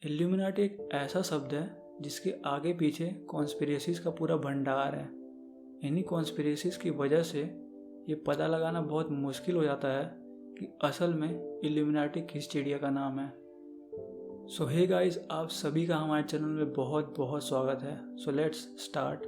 Illuminati एक ऐसा शब्द है जिसके आगे पीछे कॉन्स्पिरेसीज का पूरा भंडार है। इन्हीं कॉन्स्पिरेसीज की वजह से ये पता लगाना बहुत मुश्किल हो जाता है कि असल में इल्यूमिनाटी किस चिड़िया का नाम है। सो हे गाइस, आप सभी का हमारे चैनल में बहुत बहुत स्वागत है। So let's start.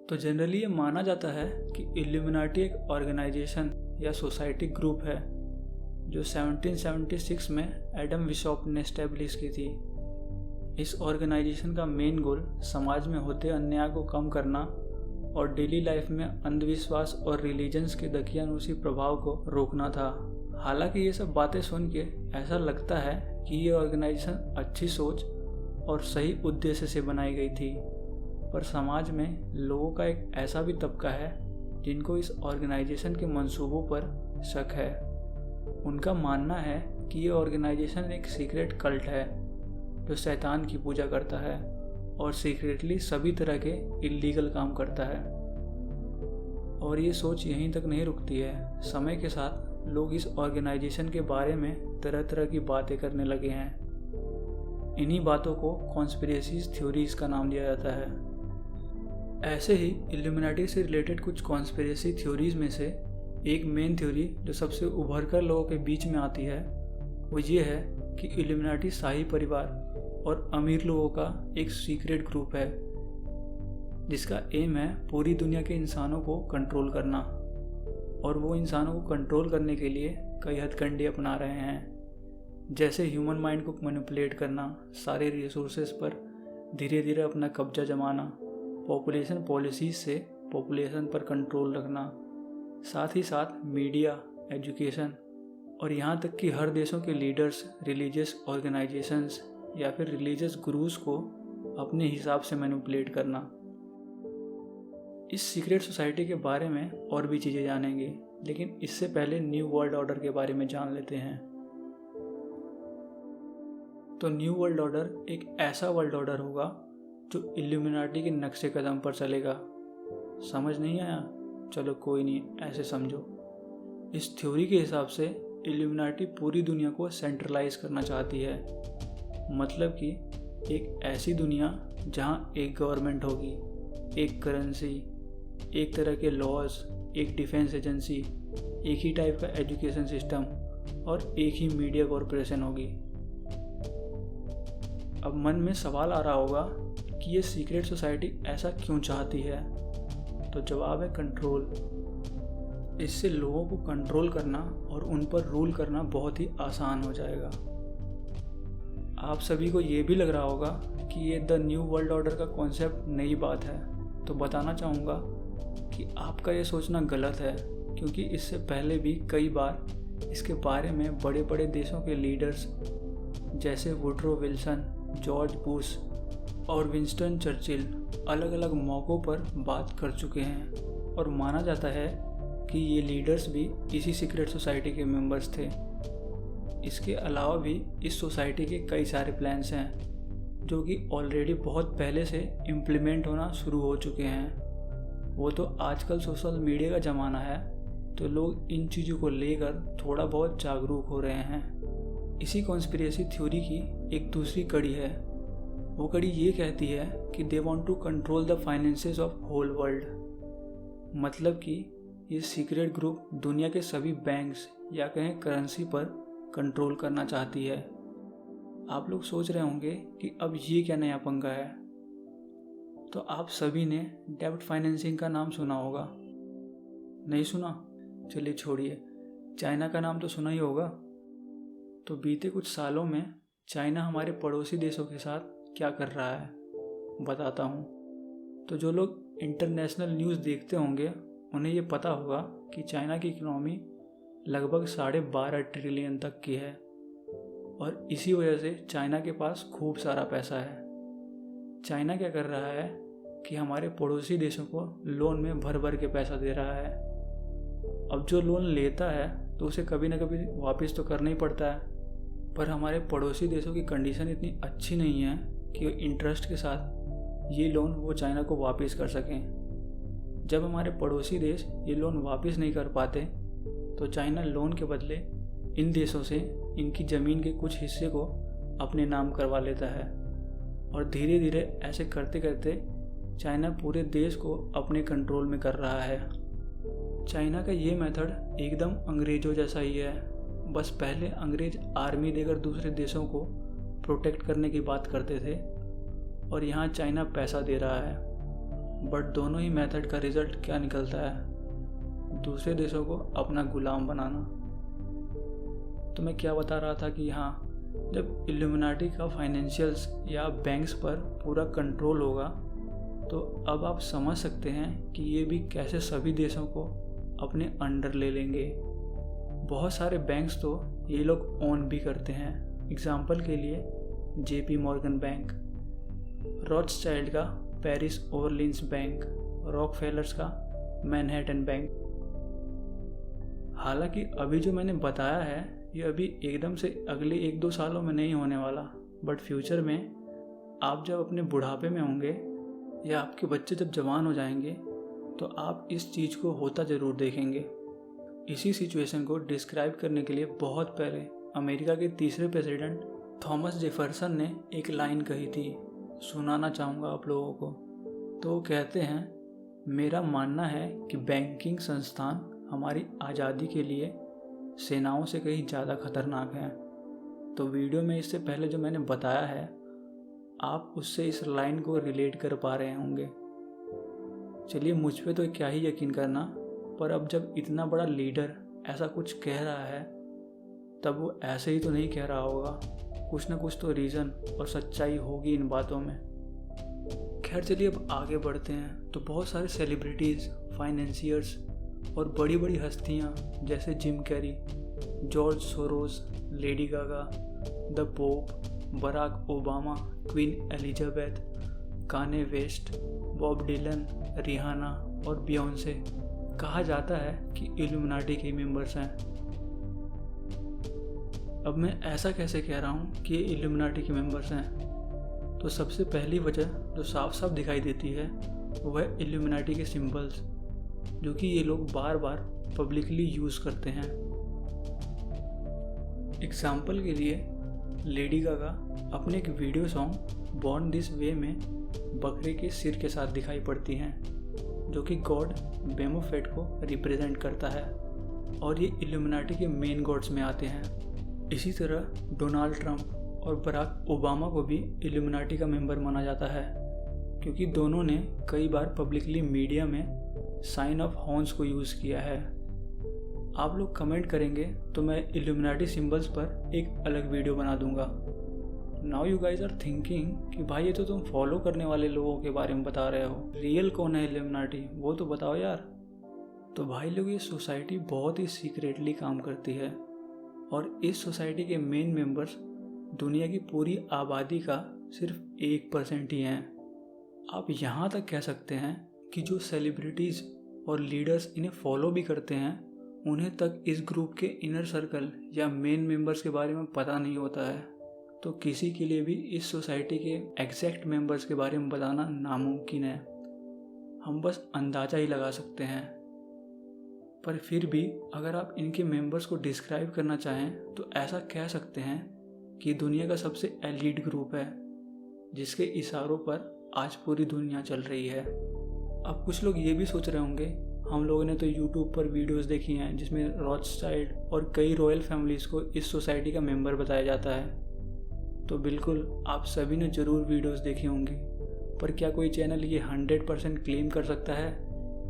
तो जनरली ये माना जाता है कि इल्यूमिनाटी एक ऑर्गेनाइजेशन या सोसाइटी ग्रुप है जो 1776 में एडम विशॉप ने एस्टेब्लिश की थी। इस ऑर्गेनाइजेशन का मेन गोल समाज में होते अन्याय को कम करना और डेली लाइफ में अंधविश्वास और रिलीजन्स के दकियानूसी प्रभाव को रोकना था। हालांकि ये सब बातें सुन के ऐसा लगता है कि ये ऑर्गेनाइजेशन अच्छी सोच और सही उद्देश्य से बनाई गई थी, पर समाज में लोगों का एक ऐसा भी तबका है जिनको इस ऑर्गेनाइजेशन के मंसूबों पर शक है। उनका मानना है कि ये ऑर्गेनाइजेशन एक सीक्रेट कल्ट है जो शैतान की पूजा करता है और सीक्रेटली सभी तरह के इल्लीगल काम करता है। और ये सोच यहीं तक नहीं रुकती है। समय के साथ लोग इस ऑर्गेनाइजेशन के बारे में तरह तरह की बातें करने लगे हैं। इन्हीं बातों को कॉन्स्पिरेसीज थ्योरीज का नाम दिया जाता है। ऐसे ही इल्यूमिनाटी से रिलेटेड कुछ कॉन्स्पिरेसी थ्योरीज में से एक मेन थ्योरी जो सबसे उभर कर लोगों के बीच में आती है वो ये है कि इल्यूमिनाटी शाही परिवार और अमीर लोगों का एक सीक्रेट ग्रुप है जिसका एम है पूरी दुनिया के इंसानों को कंट्रोल करना, और वो इंसानों को कंट्रोल करने के लिए कई हथकंडे अपना रहे हैं, जैसे ह्यूमन माइंड को मैनिपुलेट करना, सारे रिसोर्सेज पर धीरे धीरे अपना कब्जा जमाना, पॉपुलेशन पॉलिसीज से पॉपुलेशन पर कंट्रोल रखना, साथ ही साथ मीडिया, एजुकेशन और यहाँ तक कि हर देशों के लीडर्स, रिलीजियस ऑर्गेनाइजेशंस या फिर रिलीजियस गुरुज को अपने हिसाब से मैनिपुलेट करना। इस सीक्रेट सोसाइटी के बारे में और भी चीज़ें जानेंगे, लेकिन इससे पहले न्यू वर्ल्ड ऑर्डर के बारे में जान लेते हैं। तो न्यू वर्ल्ड ऑर्डर एक ऐसा वर्ल्ड ऑर्डर होगा जो इल्यूमिनाटी के नक्शे कदम पर चलेगा। समझ नहीं आया? चलो कोई नहीं, ऐसे समझो। इस थ्योरी के हिसाब से इल्यूमिनाटी पूरी दुनिया को सेंट्रलाइज करना चाहती है। मतलब कि एक ऐसी दुनिया जहाँ एक गवर्नमेंट होगी, एक करेंसी, एक तरह के लॉज, एक डिफेंस एजेंसी, एक ही टाइप का एजुकेशन सिस्टम और एक ही मीडिया कॉरपोरेशन होगी। अब मन में सवाल आ रहा होगा कि ये सीक्रेट सोसाइटी ऐसा क्यों चाहती है? तो जवाब है कंट्रोल। इससे लोगों को कंट्रोल करना और उन पर रूल करना बहुत ही आसान हो जाएगा। आप सभी को ये भी लग रहा होगा कि ये द न्यू वर्ल्ड ऑर्डर का कॉन्सेप्ट नई बात है, तो बताना चाहूँगा कि आपका ये सोचना गलत है, क्योंकि इससे पहले भी कई बार इसके बारे में बड़े बड़े देशों के लीडर्स जैसे वुड्रो विल्सन, जॉर्ज बुश और विंस्टन चर्चिल अलग अलग मौक़ों पर बात कर चुके हैं, और माना जाता है कि ये लीडर्स भी इसी सीक्रेट सोसाइटी के मेंबर्स थे। इसके अलावा भी इस सोसाइटी के कई सारे प्लान्स हैं जो कि ऑलरेडी बहुत पहले से इम्प्लीमेंट होना शुरू हो चुके हैं। वो तो आजकल सोशल मीडिया का ज़माना है, तो लोग इन चीज़ों को लेकर थोड़ा बहुत जागरूक हो रहे हैं। इसी कॉन्स्पिरेसी थ्योरी की एक दूसरी कड़ी है। वो कड़ी ये कहती है कि they want to control the finances of whole world. मतलब कि ये सीक्रेट ग्रुप दुनिया के सभी बैंक्स या कहें करेंसी पर कंट्रोल करना चाहती है। आप लोग सोच रहे होंगे कि अब ये क्या नया पंगा है? तो आप सभी ने डेब्ट फाइनेंसिंग का नाम सुना होगा। नहीं सुना? चलिए छोड़िए, चाइना का नाम तो सुना ही होगा। तो बीते कुछ सालों में चाइना हमारे पड़ोसी देशों के साथ क्या कर रहा है बताता हूँ। तो जो लोग इंटरनेशनल न्यूज़ देखते होंगे उन्हें ये पता होगा कि चाइना की इकोनॉमी लगभग 12.5 ट्रिलियन तक की है, और इसी वजह से चाइना के पास खूब सारा पैसा है। चाइना क्या कर रहा है कि हमारे पड़ोसी देशों को लोन में भर भर के पैसा दे रहा है। अब जो लोन लेता है तो उसे कभी ना कभी वापस तो करना ही पड़ता है, पर हमारे पड़ोसी देशों की कंडीशन इतनी अच्छी नहीं है कि इंटरेस्ट के साथ ये लोन वो चाइना को वापस कर सकें। जब हमारे पड़ोसी देश ये लोन वापस नहीं कर पाते तो चाइना लोन के बदले इन देशों से इनकी ज़मीन के कुछ हिस्से को अपने नाम करवा लेता है, और धीरे धीरे ऐसे करते करते चाइना पूरे देश को अपने कंट्रोल में कर रहा है। चाइना का ये मेथड एकदम अंग्रेज़ों जैसा ही है, बस पहले अंग्रेज आर्मी देकर दूसरे देशों को प्रोटेक्ट करने की बात करते थे और यहाँ चाइना पैसा दे रहा है। बट दोनों ही मेथड का रिजल्ट क्या निकलता है? दूसरे देशों को अपना गुलाम बनाना। तो मैं क्या बता रहा था कि हाँ, जब इल्यूमिनाटी का फाइनेंशियल्स या बैंक्स पर पूरा कंट्रोल होगा तो अब आप समझ सकते हैं कि ये भी कैसे सभी देशों को अपने अंडर ले लेंगे। बहुत सारे बैंक्स तो ये लोग ओन भी करते हैं। एग्जाम्पल के लिए JP मॉर्गन बैंक, रॉथस्चाइल्ड का पेरिस ओरलिन्स बैंक, रॉकफेलर्स का मैनहट्टन बैंक। हालांकि अभी जो मैंने बताया है ये अभी एकदम से अगले 1-2 सालों में नहीं होने वाला, बट फ्यूचर में आप जब अपने बुढ़ापे में होंगे या आपके बच्चे जब जवान हो जाएंगे तो आप इस चीज़ को होता ज़रूर देखेंगे। इसी सिचुएशन को डिस्क्राइब करने के लिए बहुत पहले अमेरिका के तीसरे प्रेसिडेंट थॉमस जेफरसन ने एक लाइन कही थी, सुनाना चाहूँगा आप लोगों को। तो वो कहते हैं, मेरा मानना है कि बैंकिंग संस्थान हमारी आज़ादी के लिए सेनाओं से कहीं ज़्यादा खतरनाक हैं। तो वीडियो में इससे पहले जो मैंने बताया है आप उससे इस लाइन को रिलेट कर पा रहे होंगे। चलिए, मुझ पे तो क्या ही यकीन करना, पर अब जब इतना बड़ा लीडर ऐसा कुछ कह रहा है तब वो ऐसे ही तो नहीं कह रहा होगा, कुछ ना कुछ तो रीज़न और सच्चाई होगी इन बातों में। खैर चलिए अब आगे बढ़ते हैं। तो बहुत सारे सेलिब्रिटीज़, फाइनेंसियर्स और बड़ी बड़ी हस्तियाँ जैसे Jim Carrey, George Soros, Lady Gaga, the Pope, Barack Obama, Queen Elizabeth, Kanye West, Bob Dylan, Rihanna और बियोंसे कहा जाता है कि इल्यूमिनाटी के मेंबर्स हैं। अब मैं ऐसा कैसे कह रहा हूँ कि ये इल्यूमिनाटी के मेंबर्स हैं? तो सबसे पहली वजह जो साफ साफ दिखाई देती है वो है इल्यूमिनाटी के सिंबल्स, जो कि ये लोग बार बार पब्लिकली यूज़ करते हैं। एग्जाम्पल के लिए लेडी गागा अपने एक video song born this way में बकरे के सिर के साथ दिखाई पड़ती हैं, जो कि गॉड बेमोफेट को रिप्रेजेंट करता है और ये इल्यूमिनाटी के मेन गॉड्स में आते हैं। इसी तरह डोनाल्ड ट्रंप और बराक ओबामा को भी इल्यूमिनाटी का मेंबर माना जाता है, क्योंकि दोनों ने कई बार पब्लिकली मीडिया में साइन ऑफ हॉर्न्स को यूज़ किया है। आप लोग कमेंट करेंगे तो मैं इल्यूमिनाटी सिंबल्स पर एक अलग वीडियो बना दूंगा। Now you guys are thinking कि भाई ये तो तुम फॉलो करने वाले लोगों के बारे में बता रहे हो, रियल कौन है इल्यूमिनाटी वो तो बताओ यार। तो भाई लोग, ये सोसाइटी बहुत ही सीक्रेटली काम करती है और इस सोसाइटी के मेन मेंबर्स दुनिया की पूरी आबादी का सिर्फ 1% ही हैं। आप यहाँ तक कह सकते हैं कि जो सेलिब्रिटीज़ और लीडर्स इन्हें फॉलो भी करते हैं उन्हें तक इस ग्रुप के इनर सर्कल या मेन मेंबर्स के बारे में पता नहीं होता है। तो किसी के लिए भी इस सोसाइटी के एग्जैक्ट मेंबर्स के बारे में बताना नामुमकिन है। हम बस अंदाज़ा ही लगा सकते हैं। पर फिर भी अगर आप इनके मेंबर्स को डिस्क्राइब करना चाहें तो ऐसा कह सकते हैं कि दुनिया का सबसे एलीट ग्रुप है, जिसके इशारों पर आज पूरी दुनिया चल रही है। अब कुछ लोग ये भी सोच रहे होंगे, हम लोगों ने तो यूट्यूब पर वीडियोस देखी हैं जिसमें रॉथस्चाइल्ड और कई रॉयल फैमिलीज़ को इस सोसाइटी का मेंबर बताया जाता है। तो बिल्कुल आप सभी ने ज़रूर वीडियोस देखी होंगी, पर क्या कोई चैनल ये 100% क्लेम कर सकता है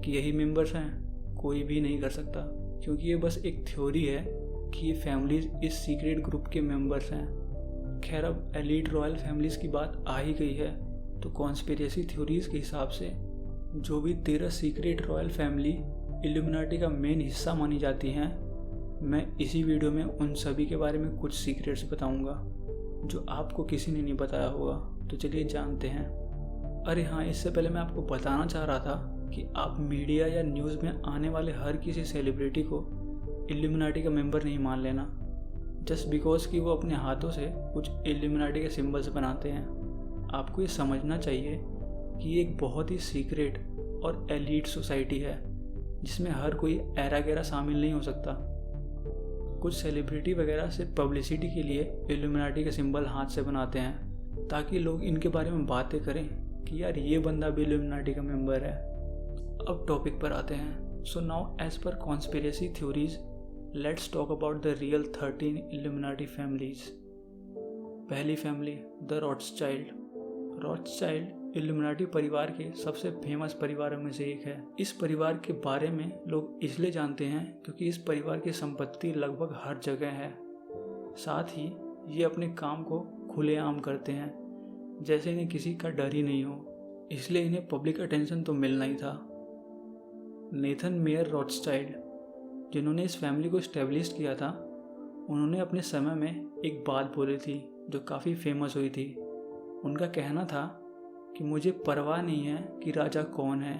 कि यही मेंबर्स हैं? कोई भी नहीं कर सकता, क्योंकि ये बस एक थ्योरी है कि ये फैमिलीज़ इस सीक्रेट ग्रुप के मेंबर्स हैं। खैर, अब एलीट रॉयल फैमिलीज़ की बात आ ही गई है तो कॉन्स्पिरेसी थ्योरीज़ के हिसाब से जो भी 13 सीक्रेट रॉयल फैमिली इल्यूमिनाटी का मेन हिस्सा मानी जाती हैं, मैं इसी वीडियो में उन सभी के बारे में कुछ सीक्रेट्स बताऊंगा जो आपको किसी ने नहीं बताया होगा। तो चलिए जानते हैं। अरे हाँ, इससे पहले मैं आपको बताना चाह रहा था कि आप मीडिया या न्यूज़ में आने वाले हर किसी सेलिब्रिटी को इल्यूमिनाटी का मेंबर नहीं मान लेना, जस्ट बिकॉज कि वो अपने हाथों से कुछ इल्यूमिनाटी के सिंबल्स बनाते हैं। आपको ये समझना चाहिए कि ये एक बहुत ही सीक्रेट और एलीट सोसाइटी है जिसमें हर कोई ऐरा गैरा शामिल नहीं हो सकता। कुछ सेलिब्रिटी वगैरह सिर्फ पब्लिसिटी के लिए इल्यूमिनाटी के सिंबल हाथ से बनाते हैं ताकि लोग इनके बारे में बातें करें कि यार ये बंदा भी इल्यूमिनाटी का मेंबर है। अब टॉपिक पर आते हैं। So now as per conspiracy theories, let's talk about the real 13 Illuminati families. पहली family, the Rothschild. Rothschild Illuminati परिवार के सबसे फेमस परिवारों में से एक है। इस परिवार के बारे में लोग इसलिए जानते हैं क्योंकि इस परिवार की संपत्ति लगभग हर जगह है। साथ ही ये अपने काम को खुलेआम करते हैं, जैसे इन्हें किसी का डर ही नहीं हो, इसलिए इन्हें पब्लिक अटेंशन तो मिलना ही था। नेथन मेयर रॉथस्चाइल्ड, जिन्होंने इस फैमिली को इस्टेब्लिश किया था, उन्होंने अपने समय में एक बात बोली थी जो काफ़ी फेमस हुई थी। उनका कहना था कि मुझे परवाह नहीं है कि राजा कौन है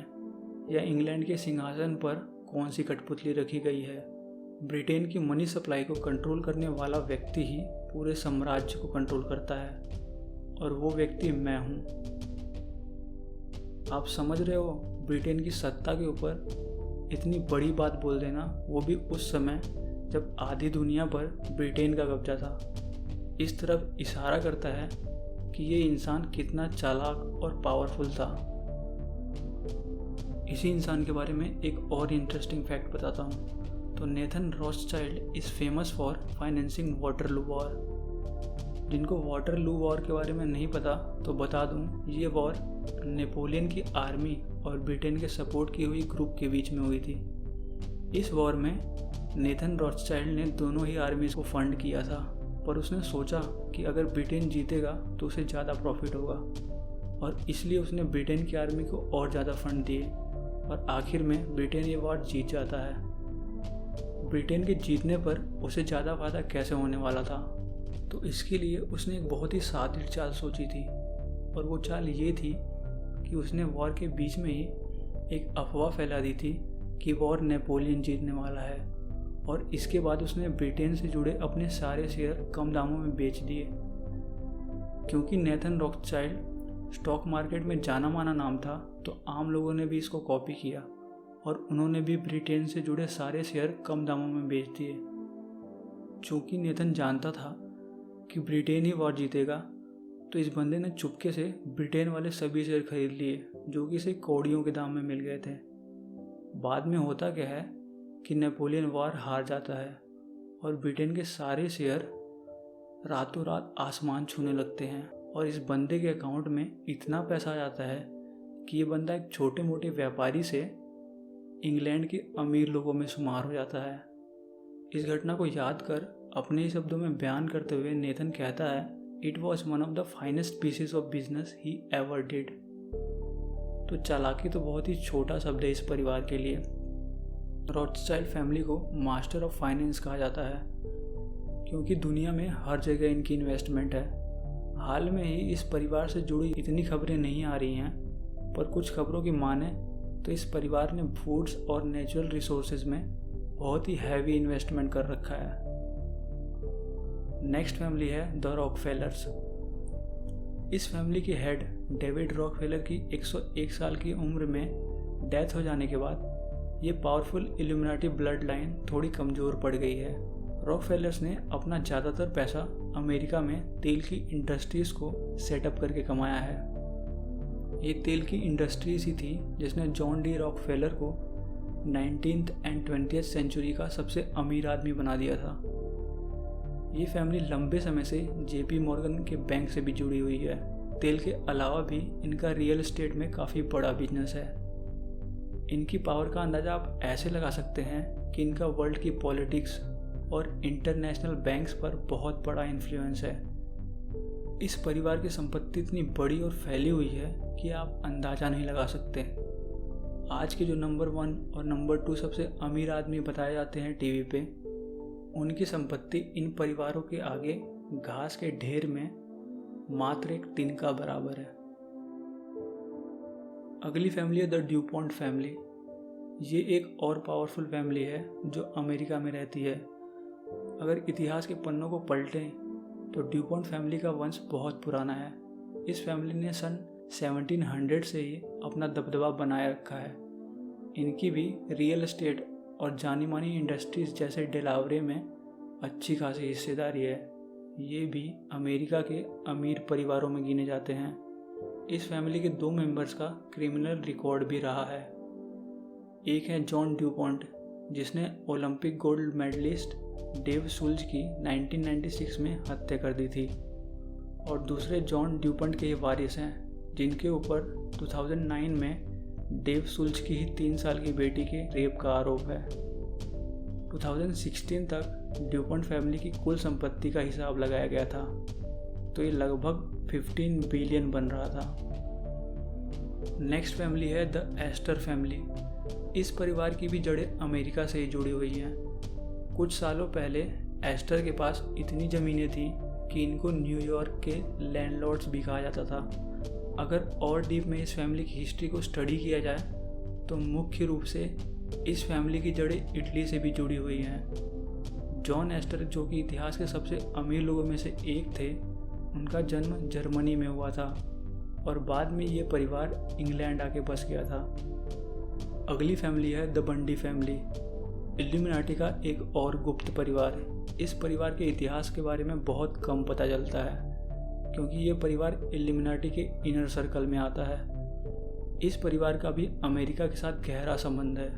या इंग्लैंड के सिंहासन पर कौन सी कठपुतली रखी गई है। ब्रिटेन की मनी सप्लाई को कंट्रोल करने वाला व्यक्ति ही पूरे साम्राज्य को कंट्रोल करता है और वो व्यक्ति मैं हूँ। आप समझ रहे हो, ब्रिटेन की सत्ता के ऊपर इतनी बड़ी बात बोल देना, वो भी उस समय जब आधी दुनिया पर ब्रिटेन का कब्जा था। इस तरफ इशारा करता है कि ये इंसान कितना चालाक और पावरफुल था। इसी इंसान के बारे में एक और इंटरेस्टिंग फैक्ट बताता हूँ। तो Nathan Rothschild is famous for financing Waterloo war. जिनको वाटरलू वॉर के बारे में नहीं पता तो बता दूँ, ये वॉर नेपोलियन की आर्मी और ब्रिटेन के सपोर्ट की हुई ग्रुप के बीच में हुई थी। इस वॉर में नेथन रॉथस्चाइल्ड ने दोनों ही आर्मीज को फंड किया था, पर उसने सोचा कि अगर ब्रिटेन जीतेगा तो उसे ज़्यादा प्रॉफिट होगा और इसलिए उसने ब्रिटेन की आर्मी को और ज़्यादा फंड दिए और आखिर में ब्रिटेन ये वॉर जीत जाता है। ब्रिटेन के जीतने पर उसे ज़्यादा फायदा कैसे होने वाला था, तो इसके लिए उसने एक बहुत ही सादिर चाल सोची थी और वो चाल ये थी कि उसने वॉर के बीच में ही एक अफवाह फैला दी थी कि वॉर नेपोलियन जीतने वाला है और इसके बाद उसने ब्रिटेन से जुड़े अपने सारे शेयर कम दामों में बेच दिए। क्योंकि नेथन रॉथस्चाइल्ड स्टॉक मार्केट में जाना माना नाम था, तो आम लोगों ने भी इसको कॉपी किया और उन्होंने भी ब्रिटेन से जुड़े सारे शेयर कम दामों में बेच दिए। चूँकि नेथन जानता था कि ब्रिटेन ही वॉर जीतेगा, तो इस बंदे ने चुपके से ब्रिटेन वाले सभी शेयर खरीद लिए जो कि इसे कौड़ियों के दाम में मिल गए थे। बाद में होता क्या है कि नेपोलियन वॉर हार जाता है और ब्रिटेन के सारे शेयर रातों रात आसमान छूने लगते हैं और इस बंदे के अकाउंट में इतना पैसा आ जाता है कि ये बंदा एक छोटे मोटे व्यापारी से इंग्लैंड के अमीर लोगों में शुमार हो जाता है। इस घटना को याद कर अपने ही शब्दों में बयान करते हुए नेथन कहता है, it was one of the finest pieces of business he ever did. तो चालाकी तो बहुत ही छोटा शब्द है इस परिवार के लिए। रॉथस्चाइल्ड फैमिली को मास्टर ऑफ फाइनेंस कहा जाता है क्योंकि दुनिया में हर जगह इनकी इन्वेस्टमेंट है। हाल में ही इस परिवार से जुड़ी इतनी खबरें नहीं आ रही हैं, पर कुछ खबरों की माने तो इस परिवार ने फूड्स और नेचुरल रिसोर्सेज में बहुत ही हैवी इन्वेस्टमेंट कर रखा है। नेक्स्ट फैमिली है द रॉकफेलर्स। इस फैमिली के हेड डेविड रॉकफेलर की 101 साल की उम्र में डेथ हो जाने के बाद ये पावरफुल इल्यूमिनाटी ब्लड लाइन थोड़ी कमज़ोर पड़ गई है। रॉकफेलर्स ने अपना ज़्यादातर पैसा अमेरिका में तेल की इंडस्ट्रीज़ को सेटअप करके कमाया है। ये तेल की इंडस्ट्रीज ही थी जिसने जॉन डी रॉकफेलर को 19th एंड 20th सेंचुरी का सबसे अमीर आदमी बना दिया था। ये फैमिली लंबे समय से JP मॉर्गन के बैंक से भी जुड़ी हुई है। तेल के अलावा भी इनका रियल एस्टेट में काफ़ी बड़ा बिजनेस है। इनकी पावर का अंदाज़ा आप ऐसे लगा सकते हैं कि इनका वर्ल्ड की पॉलिटिक्स और इंटरनेशनल बैंक्स पर बहुत बड़ा इन्फ्लुएंस है। इस परिवार की संपत्ति इतनी बड़ी और फैली हुई है कि आप अंदाज़ा नहीं लगा सकते। आज के जो नंबर 1 और नंबर 2 सबसे अमीर आदमी बताए जाते हैं टीवी पे, उनकी संपत्ति इन परिवारों के आगे घास के ढेर में मात्र एक तिनका बराबर है। अगली फैमिली है द ड्यूपॉन्ट फैमिली। ये एक और पावरफुल फैमिली है जो अमेरिका में रहती है। अगर इतिहास के पन्नों को पलटें तो ड्यूपॉन्ट फैमिली का वंश बहुत पुराना है। इस फैमिली ने सन 1700 से ही अपना दबदबा बनाए रखा है। इनकी भी रियल एस्टेट और जानी मानी इंडस्ट्रीज जैसे डेलावरे में अच्छी खासी हिस्सेदारी है। ये भी अमेरिका के अमीर परिवारों में गिने जाते हैं। इस फैमिली के 2 मेंबर्स का क्रिमिनल रिकॉर्ड भी रहा है। एक है जॉन ड्यूपॉन्ट, जिसने Olympic gold medallist Dave Schultz की 1996 में हत्या कर दी थी, और दूसरे जॉन ड्यूपॉन्ट के ही वारिस हैं जिनके ऊपर 2009 में डेव शुल्ज की ही 3 साल की बेटी के रेप का आरोप है। 2016 तक ड्यूपॉन्ट फैमिली की कुल संपत्ति का हिसाब लगाया गया था, तो ये लगभग 15 बिलियन बन रहा था। नेक्स्ट फैमिली है द एस्टर फैमिली। इस परिवार की भी जड़ें अमेरिका से ही जुड़ी हुई हैं। कुछ सालों पहले एस्टर के पास इतनी ज़मीनें थी कि इनको न्यूयॉर्क के लैंडलॉर्ड्स भी कहा जाता था। अगर और डीप में इस फैमिली की हिस्ट्री को स्टडी किया जाए तो मुख्य रूप से इस फैमिली की जड़ें इटली से भी जुड़ी हुई हैं। जॉन एस्टर, जो कि इतिहास के सबसे अमीर लोगों में से एक थे, उनका जन्म जर्मनी में हुआ था और बाद में ये परिवार इंग्लैंड आके बस गया था। अगली फैमिली है द बंडी फैमिली। इल्यूमिनाटी का एक और गुप्त परिवार है। इस परिवार के इतिहास के बारे में बहुत कम पता चलता है क्योंकि ये परिवार इल्यूमिनाटी के इनर सर्कल में आता है। इस परिवार का भी अमेरिका के साथ गहरा संबंध है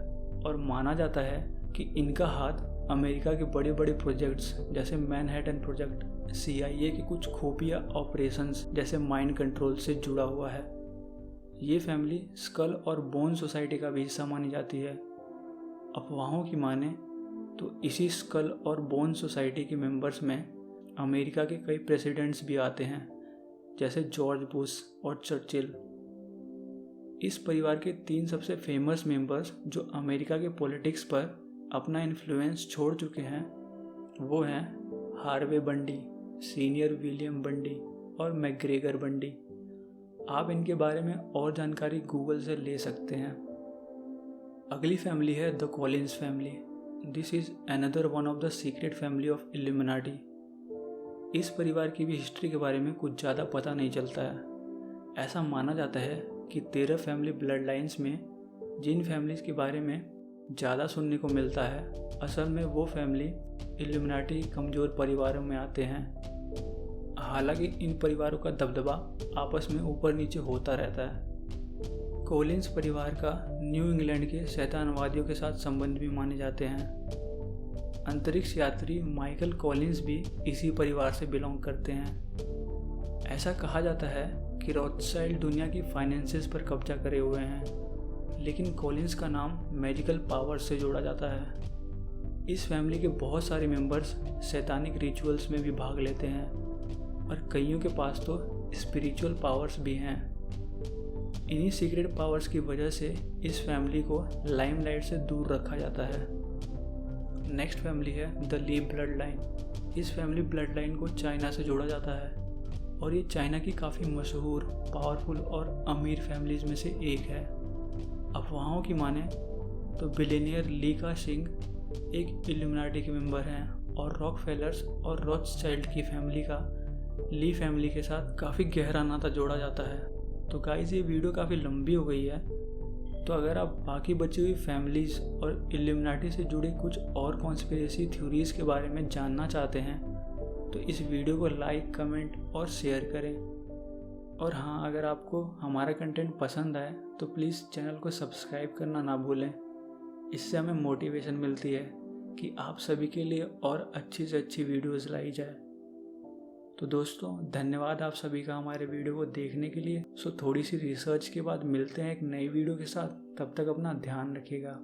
और माना जाता है कि इनका हाथ अमेरिका के बड़े बड़े प्रोजेक्ट्स जैसे मैनहट्टन प्रोजेक्ट, CIA के कुछ खुफिया ऑपरेशंस जैसे माइंड कंट्रोल से जुड़ा हुआ है। ये फैमिली स्कल और बोन सोसाइटी का भी हिस्सा मानी जाती है। अफवाहों की माने तो इसी स्कल और बोन सोसाइटी के मेंबर्स में अमेरिका के कई प्रेसिडेंट्स भी आते हैं, जैसे जॉर्ज बुश और चर्चिल। इस परिवार के 3 सबसे फेमस मेंबर्स जो अमेरिका के पॉलिटिक्स पर अपना इन्फ्लुएंस छोड़ चुके हैं वो हैं हार्वे बंडी, सीनियर विलियम बंडी और मैकग्रेगर बंडी। आप इनके बारे में और जानकारी गूगल से ले सकते हैं। अगली फैमिली है the Collins family. This is another one of the secret family of illuminati. इस परिवार की भी हिस्ट्री के बारे में कुछ ज़्यादा पता नहीं चलता है। ऐसा माना जाता है कि 13 फैमिली ब्लड लाइन्स में जिन फैमिलीज़ के बारे में ज़्यादा सुनने को मिलता है, असल में वो फैमिली इल्यूमिनाटी कमज़ोर परिवारों में आते हैं। हालांकि इन परिवारों का दबदबा आपस में ऊपर नीचे होता रहता है। कॉलिंस परिवार का न्यू इंग्लैंड के शैतानवादियों के साथ संबंध भी माने जाते हैं। अंतरिक्ष यात्री माइकल कॉलिंस भी इसी परिवार से बिलोंग करते हैं। ऐसा कहा जाता है कि रॉथस्चाइल्ड दुनिया की फाइनेंसेस पर कब्जा करे हुए हैं, लेकिन कॉलिंस का नाम मैजिकल पावर से जोड़ा जाता है। इस फैमिली के बहुत सारे मेंबर्स शैतानिक रिचुअल्स में भी भाग लेते हैं और कईयों के पास तो स्पिरिचुअल पावर्स भी हैं। इन्हीं सीक्रेट पावर्स की वजह से इस फैमिली को लाइमलाइट से दूर रखा जाता है। नेक्स्ट फैमिली है द ली ब्लड लाइन। इस फैमिली ब्लड लाइन को चाइना से जोड़ा जाता है और ये चाइना की काफ़ी मशहूर, पावरफुल और अमीर फैमिलीज में से एक है। अफवाहों की माने तो बिलियनियर ली का शिंग एक इल्यूमिनाटी के मेंबर हैं और रॉकफेलर्स और रॉथस्चाइल्ड की फैमिली का ली फैमिली के साथ काफ़ी गहरा नाता जोड़ा जाता है। तो गाइस, ये वीडियो काफ़ी लंबी हो गई है, तो अगर आप बाकी बची हुई फैमिलीज़ और इल्यूमिनाटी से जुड़ी कुछ और कॉन्स्पिरेसी थ्योरीज़ के बारे में जानना चाहते हैं तो इस वीडियो को लाइक, कमेंट और शेयर करें। और हाँ, अगर आपको हमारा कंटेंट पसंद आए तो प्लीज़ चैनल को सब्सक्राइब करना ना भूलें। इससे हमें मोटिवेशन मिलती है कि आप सभी के लिए और अच्छी से अच्छी वीडियोज़ लाई जाए। तो दोस्तों, धन्यवाद आप सभी का हमारे वीडियो को देखने के लिए। थोड़ी सी रिसर्च के बाद मिलते हैं एक नई वीडियो के साथ। तब तक अपना ध्यान रखिएगा।